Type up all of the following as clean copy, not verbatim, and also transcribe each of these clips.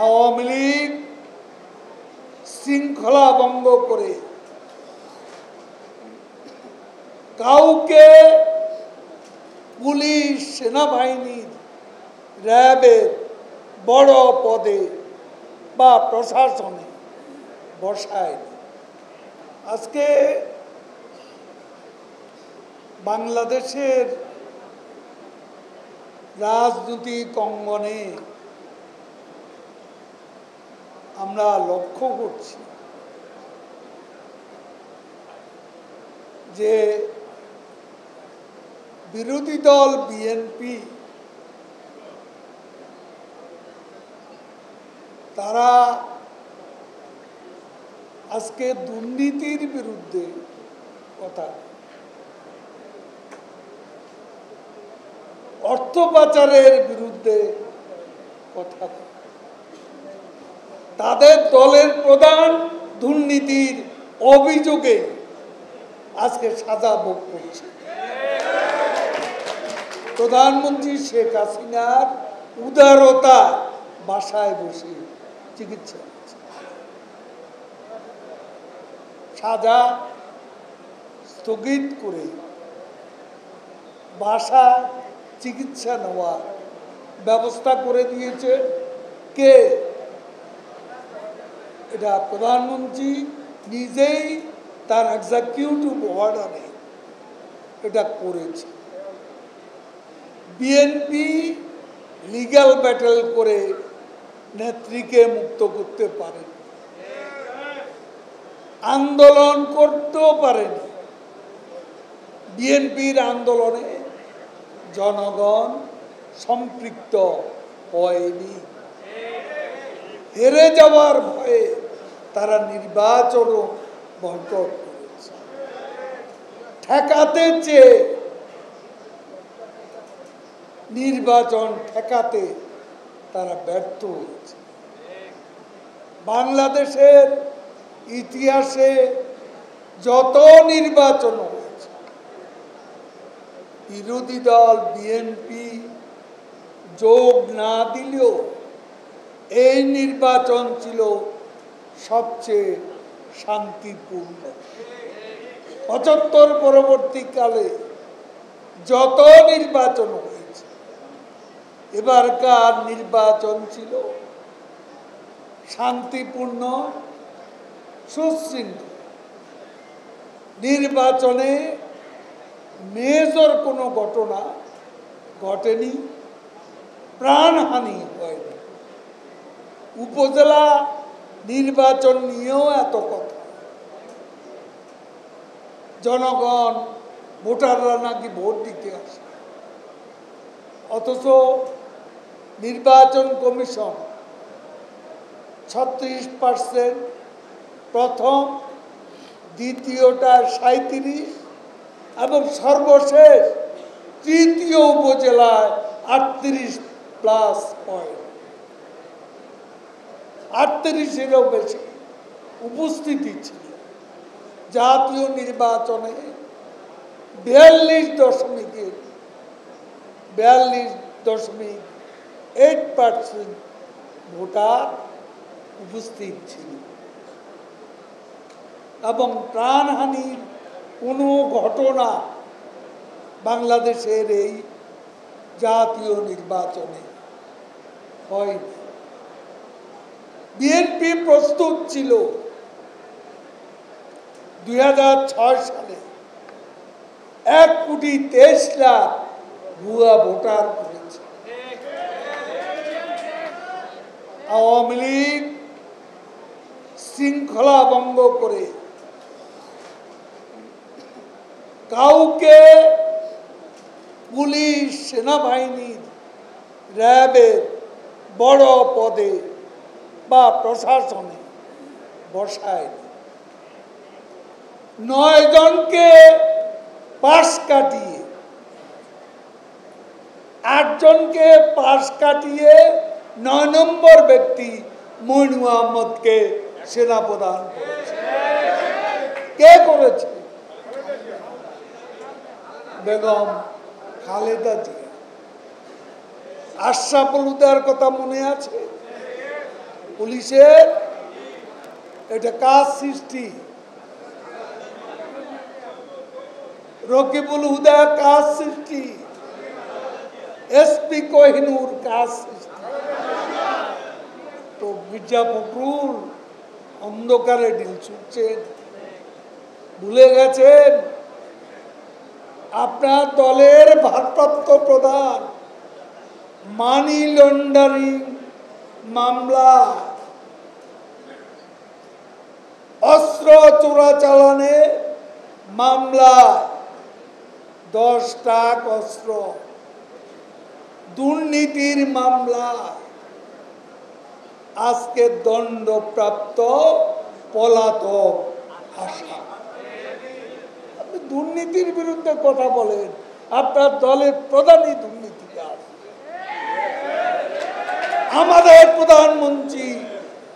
আওয়ামী লীগ শৃঙ্খলা ভঙ্গ করে কাউকে পুলিশ, সেনাবাহিনীর, র্যাবের বড় পদে বা প্রশাসনে বসায়। আজকে বাংলাদেশের রাজনৈতিক অঙ্গনে আমরা লক্ষ্য করছি যে বিরোধী দল বিএনপি তারা আজকে দুর্নীতির বিরুদ্ধে কথা, অর্থ পাচারের বিরুদ্ধে কথা, তাদের দলের প্রধান দুর্নীতির অভিযোগে আজকে সাজা ভোগ করছে। প্রধানমন্ত্রী শেখ হাসিনার উদারতা বাসায় বসে চিকিৎসা করছে, সাজা স্থগিত করে বাসা চিকিৎসা নেওয়ার ব্যবস্থা করে দিয়েছে কে? এটা প্রধানমন্ত্রী নিজেই তার এক্সিকিউটিভ অর্ডারে এটা করেছে। বিএনপি লিগ্যাল ব্যাটেল করে নেত্রীকে মুক্ত করতে পারেন, আন্দোলন করতেও পারেনি। বিএনপির আন্দোলনে জনগণ সম্পৃক্ত হয়নি। হেরে যাওয়ার ভয়ে তারা নির্বাচনও বয়কট করেছে। ঠেকাতে চেয়ে নির্বাচন ঠেকাতে তারা ব্যর্থ হয়েছে। বাংলাদেশের ইতিহাসে যত নির্বাচন হয়েছে, বিরোধী দল বিএনপি যোগ না দিলেও এই নির্বাচন ছিল সবচেয়ে শান্তিপূর্ণ। ৭৫ পরবর্তীকালে যত নির্বাচন হয়েছে, এবারকার নির্বাচন ছিল শান্তিপূর্ণ, সুশৃঙ্খল। নির্বাচনে মেজর কোনো ঘটনা ঘটেনি, প্রাণহানি হয়নি। উপজেলা নির্বাচন নিয়েও এত কথা, জনগণ ভোটাররা নাকি ভোট দিতে আসে, অথচ নির্বাচন কমিশন ৩৬%, প্রথম দ্বিতীয়টা ৩৭% এবং সর্বশেষ তৃতীয় উপজেলায় ৩৮+ পয়েন্ট, ৩৮-এরও বেশি উপস্থিতি ছিল। জাতীয় নির্বাচনে 42.8% ভোটার উপস্থিত ছিল এবং প্রাণহানির কোনো ঘটনা বাংলাদেশের এই জাতীয় নির্বাচনে হয়নি। বিএনপি প্রস্তুত ছিল ২০০৬ সালে ১,২৩,০০,০০০ ভুয়া ভোটার করেছে। আওয়ামী লীগ শৃঙ্খলা ভঙ্গ করে কাউকে পুলিশ, সেনাবাহিনীর, র্যাবের বড় পদে বা প্রশাসনে বসায়। ৯ জনকে পাশ কাটিয়ে, ৮ জনকে পাশ কাটিয়ে ৯ নম্বর ব্যক্তি মইনু আহমদকে সেনাপ্রধান করেছে। কে করেছে? বেগম খালেদা জিয়া। আশরাফুল হুদার কথা মনে আছে? পুলিশের এটা কাজ সৃষ্টি, রকিবুল হুদা কাজ সৃষ্টি, এসপি কোহিনুর কাজ সৃষ্টি। তো মির্জা ফখরুল অন্ধকারে ঢিল ছুটছেন, ভুলে গেছেন আপনার দলের ভারপ্রাপ্ত প্রধান মানি লন্ডারিং মামলা, অস্ত্র চোরাচালানে মামলা, 10 ট্রাক অস্ত্র, দুর্নীতির মামলা, আজকে দণ্ডপ্রাপ্ত পলাতক আসামি। আপনি দুর্নীতির বিরুদ্ধে কথা বলেন, আপনার দলের প্রধানই দুর্নীতিবাজ। আমাদের প্রধানমন্ত্রী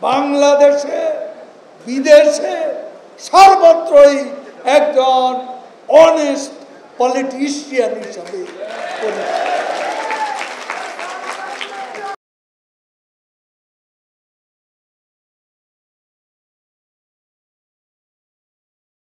বাংলাদেশে বিদেশে সর্বত্রই একজন অনেস্ট পলিটিশিয়ান হিসাবে পরিচিত।